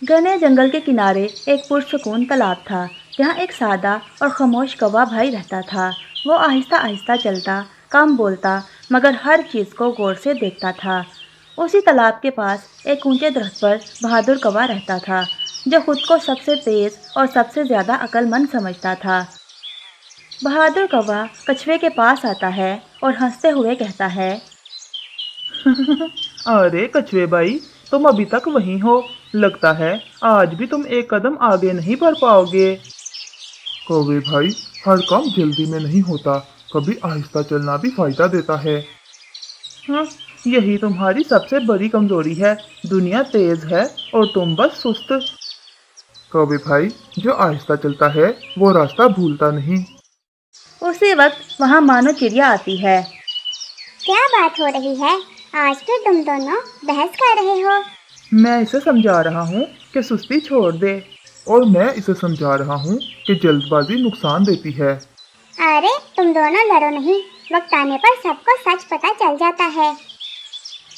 घने जंगल के किनारे एक पुरसकून तालाब था, जहाँ एक सादा और खामोश कौवा भाई रहता था। वो आहिस्ता आहिस्ता चलता, कम बोलता, मगर हर चीज़ को गौर से देखता था। उसी तालाब के पास एक ऊंचे दरख्त पर बहादुर कौवा रहता था, जो खुद को सबसे तेज़ और सबसे ज़्यादा अक्लमंद समझता था। बहादुर कौवा कछुए के पास आता है और हंसते हुए कहता है, अरे कछुए भाई, तुम अभी तक वहीं हो। लगता है आज भी तुम एक कदम आगे नहीं बढ़ पाओगे। कौवे भाई, हर काम जल्दी में नहीं होता। कभी आहिस्ता चलना भी फायदा देता है। हाँ, यही तुम्हारी सबसे बड़ी कमजोरी है। दुनिया तेज है और तुम बस सुस्त। कौवे भाई, जो आहिस्ता चलता है वो रास्ता भूलता नहीं। उसी वक्त वहाँ मानो चिड़िया आती है। क्या बात हो रही है? आज फिर तुम दोनों बहस कर रहे हो? मैं इसे समझा रहा हूँ कि सुस्ती छोड़ दे। और मैं इसे समझा रहा हूँ कि जल्दबाजी नुकसान देती है। अरे तुम दोनों लड़ो नहीं, वक्त आने पर सबको सच पता चल जाता है।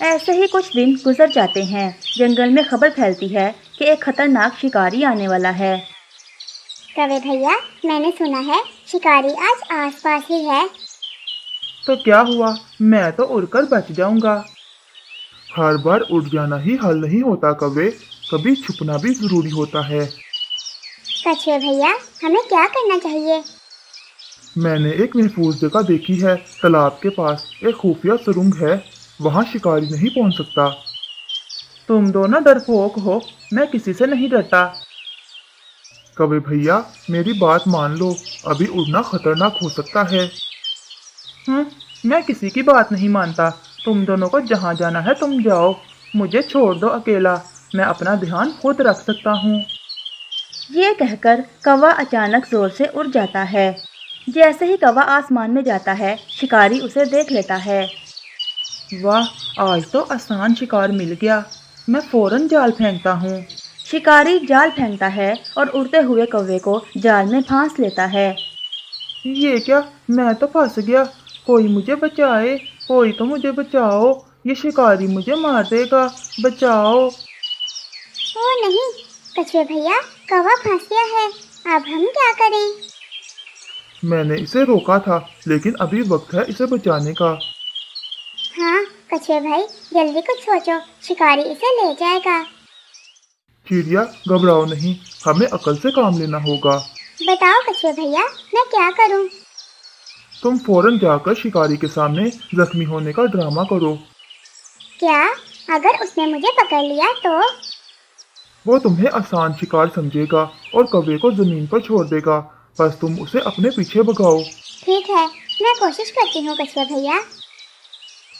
ऐसे ही कुछ दिन गुजर जाते हैं। जंगल में खबर फैलती है कि एक खतरनाक शिकारी आने वाला है। कौवे भैया, मैंने सुना है शिकारी आज आसपास ही है। तो क्या हुआ, मैं तो उड़कर बच जाऊंगा। हर बार उड़ जाना ही हल नहीं होता कौवे, कभी छुपना भी जरूरी होता है। कछुए भैया, हमें क्या करना चाहिए? मैंने एक महफूज जगह देखी है। तालाब के पास एक खुफिया सुरंग है। वहाँ शिकारी नहीं पहुँच सकता। तुम दोनों डरपोक हो, मैं किसी से नहीं डरता। कौवे भैया, मेरी बात मान लो, अभी उड़ना खतरनाक हो सकता है। मैं किसी की बात नहीं मानता। तुम दोनों को जहाँ जाना है तुम जाओ, मुझे छोड़ दो अकेला। मैं अपना ध्यान खुद रख सकता हूँ। ये कहकर कौवा अचानक जोर से उड़ जाता है। जैसे ही कौवा आसमान में जाता है, शिकारी उसे देख लेता है। वाह, आज तो आसान शिकार मिल गया। मैं फौरन जाल फेंकता हूँ। शिकारी जाल फेंकता है और उड़ते हुए कौवे को जाल में फांस लेता है। ये क्या, मैं तो फंस गया। कोई मुझे बचाए, कोई तो मुझे बचाओ। ये शिकारी मुझे मार देगा, बचाओ। ओ नहीं कछुए भैया, कौवा फंस गया है। अब हम क्या करें? मैंने इसे रोका था, लेकिन अभी वक्त है इसे बचाने का। हाँ कछुए भाई, जल्दी कुछ सोचो, शिकारी इसे ले जाएगा। चिड़िया, घबराओ नहीं, हमें अकल से काम लेना होगा। बताओ कछुए भैया, मैं क्या करूं? तुम फौरन जाकर शिकारी के सामने जख्मी होने का ड्रामा करो। क्या? अगर उसने मुझे पकड़ लिया तो? वो तुम्हें आसान शिकार समझेगा और कौवे को जमीन पर छोड़ देगा। बस तुम उसे अपने पीछे भगाओ। ठीक है, मैं कोशिश करती हूँ कछुए भैया।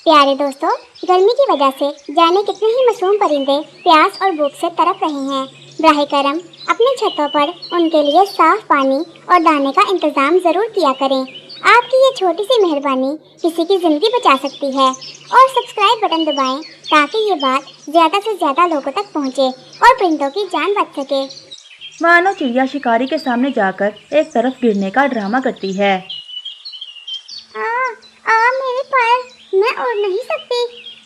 प्यारे दोस्तों, गर्मी की वजह से जाने कितने ही मासूम परिंदे प्यास और भूख से तड़प रहे हैं। बराह करम अपने छतों पर उनके लिए साफ पानी और दाने का इंतजाम जरूर किया करें। आपकी ये छोटी सी मेहरबानी किसी की जिंदगी बचा सकती है। और सब्सक्राइब बटन दबाएं ताकि ये बात ज़्यादा से ज़्यादा लोगों तक पहुँचे और परिंदों की जान बच सके। मानो चिड़िया शिकारी के सामने जाकर एक तरफ गिरने का ड्रामा करती है। मेरे पैर, मैं उड़ नहीं सकती।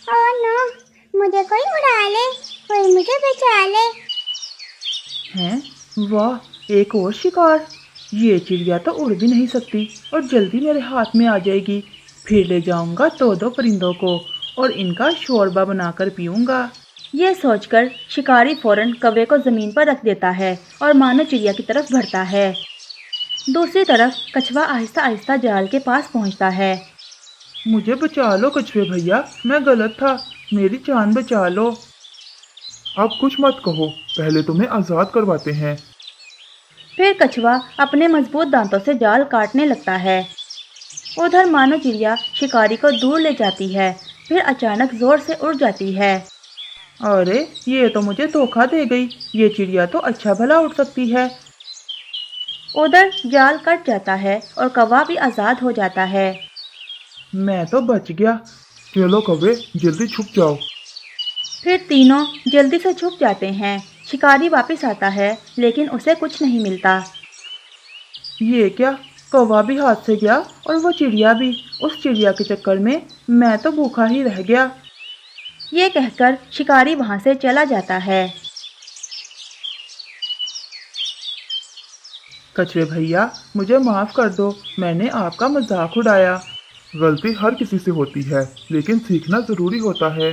ओह नो, मुझे कोई उड़ा ले, कोई मुझे बचा ले। हैं? वाह, एक और शिकार। ये चिड़िया तो उड़ भी नहीं सकती और जल्दी मेरे हाथ में आ जाएगी। फिर ले जाऊंगा दो परिंदों को और इनका शोरबा बनाकर पीऊंगा। ये सोचकर शिकारी फौरन कौवे को जमीन पर रख देता है और मानो चिड़िया की तरफ बढ़ता है। दूसरी तरफ कछुआ आहिस्ता आहिस्ता जाल के पास पहुंचता है। मुझे बचा लो कछुए भैया, मैं गलत था, मेरी जान बचा लो। अब कुछ मत कहो, पहले तुम्हें आज़ाद करवाते हैं। फिर कछुआ अपने मजबूत दांतों से जाल काटने लगता है। उधर मानो चिड़िया शिकारी को दूर ले जाती है, फिर अचानक जोर से उड़ जाती है। अरे, ये तो मुझे धोखा दे गई। ये चिड़िया तो अच्छा भला उड़ सकती है। उधर जाल कट जाता है और कौवा भी आज़ाद हो जाता है। मैं तो बच गया। चलो कौवे, जल्दी छुप जाओ। फिर तीनों जल्दी से छुप जाते हैं। शिकारी वापस आता है, लेकिन उसे कुछ नहीं मिलता। ये क्या, कौवा भी हाथ से गया और वो चिड़िया भी। उस चिड़िया के चक्कर में मैं तो भूखा ही रह गया। ये कहकर शिकारी वहाँ से चला जाता है। कछुए भैया, मुझे माफ कर दो, मैंने आपका मजाक उड़ाया। गलती हर किसी से होती है, लेकिन सीखना जरूरी होता है।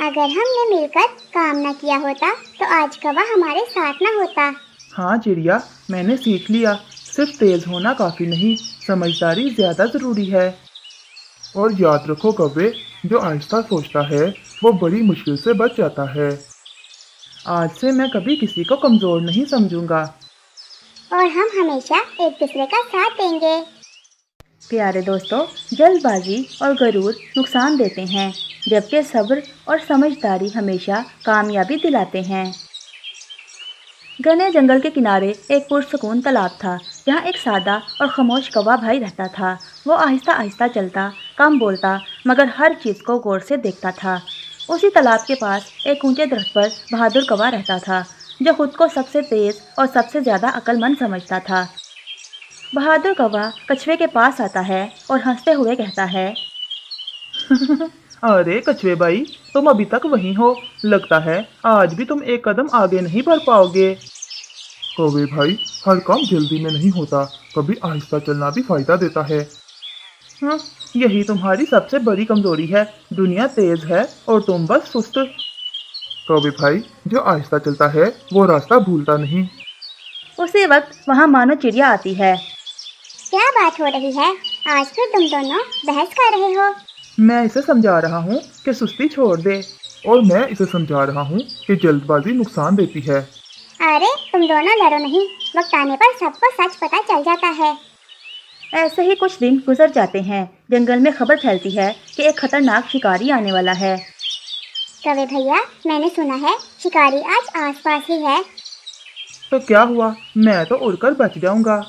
अगर हमने मिलकर काम न किया होता तो आज कौवा हमारे साथ न होता। हाँ चिड़िया, मैंने सीख लिया, सिर्फ तेज होना काफी नहीं, समझदारी ज्यादा जरूरी है। और याद रखो कौवे, जो आहिस्ता सोचता है वो बड़ी मुश्किल से बच जाता है। आज से मैं कभी किसी को कमजोर नहीं समझूंगा। और हम हमेशा एक दूसरे का साथ देंगे। प्यारे दोस्तों, जल्दबाजी और गरूर नुकसान देते हैं, जबकि सब्र और समझदारी हमेशा कामयाबी दिलाते हैं। घने जंगल के किनारे एक पुरसुकून तालाब था, जहाँ एक सादा और खामोश कौवा भाई रहता था। वो आहिस्ता आहिस्ता चलता, कम बोलता, मगर हर चीज़ को गौर से देखता था। उसी तालाब के पास एक ऊंचे दरख्त पर बहादुर कौवा रहता था, जो खुद को सबसे तेज और सबसे ज़्यादा अक्लमंद समझता था। बहादुर कौवा कछुए के पास आता है और हंसते हुए कहता है, अरे कछुए भाई, तुम अभी तक वहीं हो। लगता है आज भी तुम एक कदम आगे नहीं बढ़ पाओगे। कौवे भाई, हर काम जल्दी में नहीं होता, कभी आहिस्ता चलना भी फायदा देता है। हाँ, यही तुम्हारी सबसे बड़ी कमजोरी है। दुनिया तेज है और तुम बस सुस्त। कौवे भाई, जो आहिस्ता चलता है वो रास्ता भूलता नहीं। उसी वक्त वहाँ मानो चिड़िया आती है। क्या बात हो रही है? आज फिर तुम दोनों बहस कर रहे हो। मैं इसे समझा रहा हूँ कि सुस्ती छोड़ दे। और मैं इसे समझा रहा हूँ कि जल्दबाजी नुकसान देती है। अरे तुम दोनों लड़ो नहीं, वक्त आने पर सबको सच पता चल जाता है। ऐसे ही कुछ दिन गुजर जाते हैं। जंगल में खबर फैलती है कि एक खतरनाक शिकारी आने वाला है। कौवे भैया, मैंने सुना है शिकारी आज आसपास ही है। तो क्या हुआ, मैं तो उड़कर बच जाऊंगा।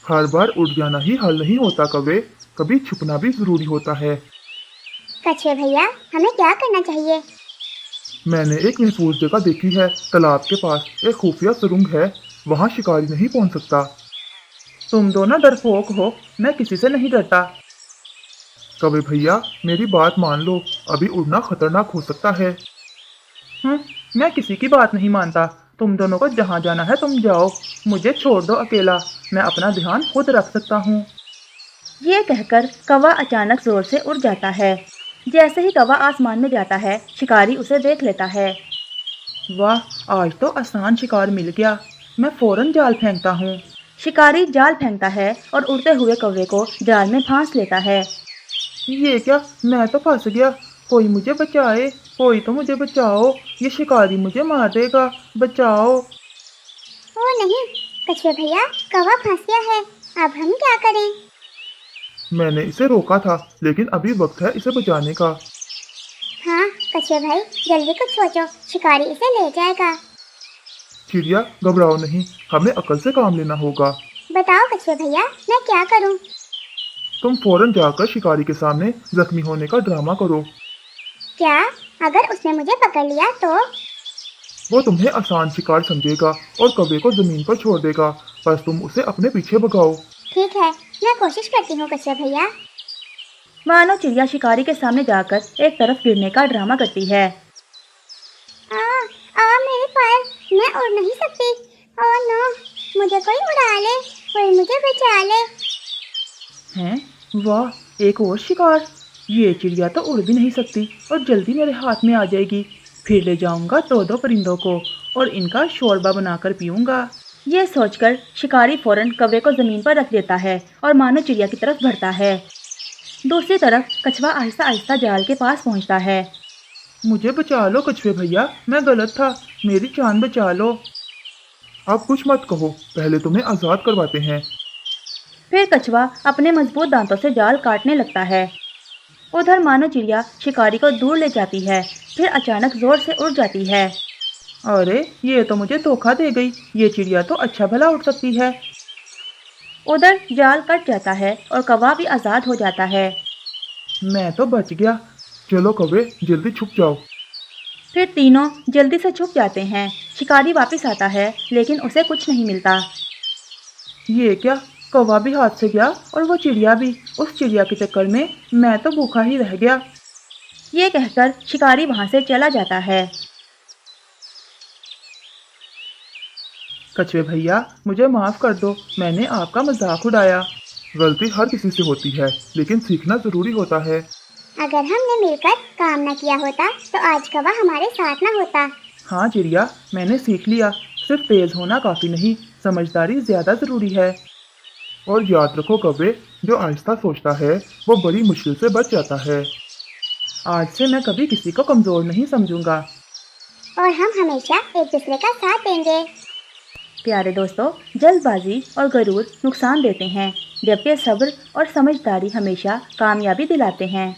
हर बार उड़ जाना ही हल नहीं होता कौवे, कभी छुपना भी जरूरी होता है। कछुए भैया, हमें क्या करना चाहिए? मैंने एक महफूज जगह देखी है, तालाब के पास एक खुफिया सुरंग है, वहाँ शिकारी नहीं पहुँच सकता। तुम दोनों डरपोक हो, मैं किसी से नहीं डरता। कौवे भैया, मेरी बात मान लो, अभी उड़ना खतरनाक हो सकता है। मैं किसी की बात नहीं मानता। तुम दोनों को जहाँ जाना है तुम जाओ, मुझे छोड़ दो अकेला, मैं अपना ध्यान खुद रख सकता हूँ। ये कहकर कौवा अचानक जोर से उड़ जाता है। जैसे ही कौवा आसमान में जाता है, शिकारी उसे देख लेता है। वाह, आज तो आसान शिकार मिल गया, मैं फौरन जाल फेंकता हूँ। शिकारी जाल फेंकता है और उड़ते हुए कौवे को जाल में फांस लेता है। ये क्या, मैं तो फंस गया, कोई मुझे बचाए, कोई तो मुझे बचाओ, ये शिकारी मुझे मार देगा, बचाओ। ओ नहीं कछुए भैया, कौवा फंस गया है, अब हम क्या करें? मैंने इसे रोका था, लेकिन अभी वक्त है इसे बचाने का। हाँ कछुए भाई, जल्दी कुछ सोचो, शिकारी इसे ले जाएगा। चिड़िया, घबराओ नहीं, हमें अकल से काम लेना होगा। बताओ कछुए भैया, मैं क्या करूं? तुम फौरन जाकर शिकारी के सामने जख्मी होने का ड्रामा करो। क्या? अगर उसने मुझे पकड़ लिया तो? वो तुम्हें आसान शिकार समझेगा और कौवे को जमीन पर छोड़ देगा, बस तुम उसे अपने पीछे भगाओ। ठीक है, मैं कोशिश करती हूँ कछुए भैया। मानो चिड़िया शिकारी के सामने जाकर एक तरफ गिरने का ड्रामा करती है। मेरे पैर, मैं उड़ नहीं सकती। ओह नो, मुझे कोई उड़ा ले, कोई मुझे बचा ले। हैं? वाह, एक और शिकार। ये चिड़िया तो उड़ भी नहीं सकती और जल्दी मेरे हाथ में आ जाएगी। फिर ले जाऊंगा दो परिंदों को और इनका शोरबा बनाकर पीऊंगा। ये सोचकर शिकारी फौरन कौवे को जमीन पर रख देता है और मानो चिड़िया की तरफ बढ़ता है। दूसरी तरफ कछुआ आहिस्ता आहिस्ता जाल के पास पहुंचता है। मुझे बचा लो कछुए भैया, मैं गलत था, मेरी जान बचा लो। अब कुछ मत कहो, पहले तुम्हें आज़ाद करवाते हैं। फिर कछुआ अपने मजबूत दांतों से जाल काटने लगता है। उधर मानो चिड़िया शिकारी को दूर ले जाती है, फिर अचानक जोर से उड़ जाती है। अरे, ये तो मुझे धोखा दे गई, ये चिड़िया तो अच्छा भला उड़ सकती है। उधर जाल कट जाता है और कौवा भी आज़ाद हो जाता है। मैं तो बच गया। चलो कौवे, जल्दी छुप जाओ। फिर तीनों जल्दी से छुप जाते हैं। शिकारी वापस आता है, लेकिन उसे कुछ नहीं मिलता। ये क्या, कौवा भी हाथ से गया और वो चिड़िया भी। उस चिड़िया के चक्कर में मैं तो भूखा ही रह गया। ये कहकर शिकारी वहां से चला जाता है। कछुए भैया, मुझे माफ़ कर दो, मैंने आपका मजाक उड़ाया। गलती हर किसी से होती है, लेकिन सीखना ज़रूरी होता है। अगर हमने मिलकर काम न किया होता तो आज कौवा हमारे साथ न होता। हाँ चिड़िया, मैंने सीख लिया, सिर्फ तेज़ होना काफ़ी नहीं, समझदारी ज़्यादा ज़रूरी है। और याद रखो कौवे, जो आहिस्ता सोचता है वो बड़ी मुश्किल से बच जाता है। आज से मैं कभी किसी को कमज़ोर नहीं समझूंगा। और हम हमेशा एक दूसरे का साथ देंगे। प्यारे दोस्तों, जल्दबाजी और गरूर नुकसान देते हैं, जबकि सब्र और समझदारी हमेशा कामयाबी दिलाते हैं।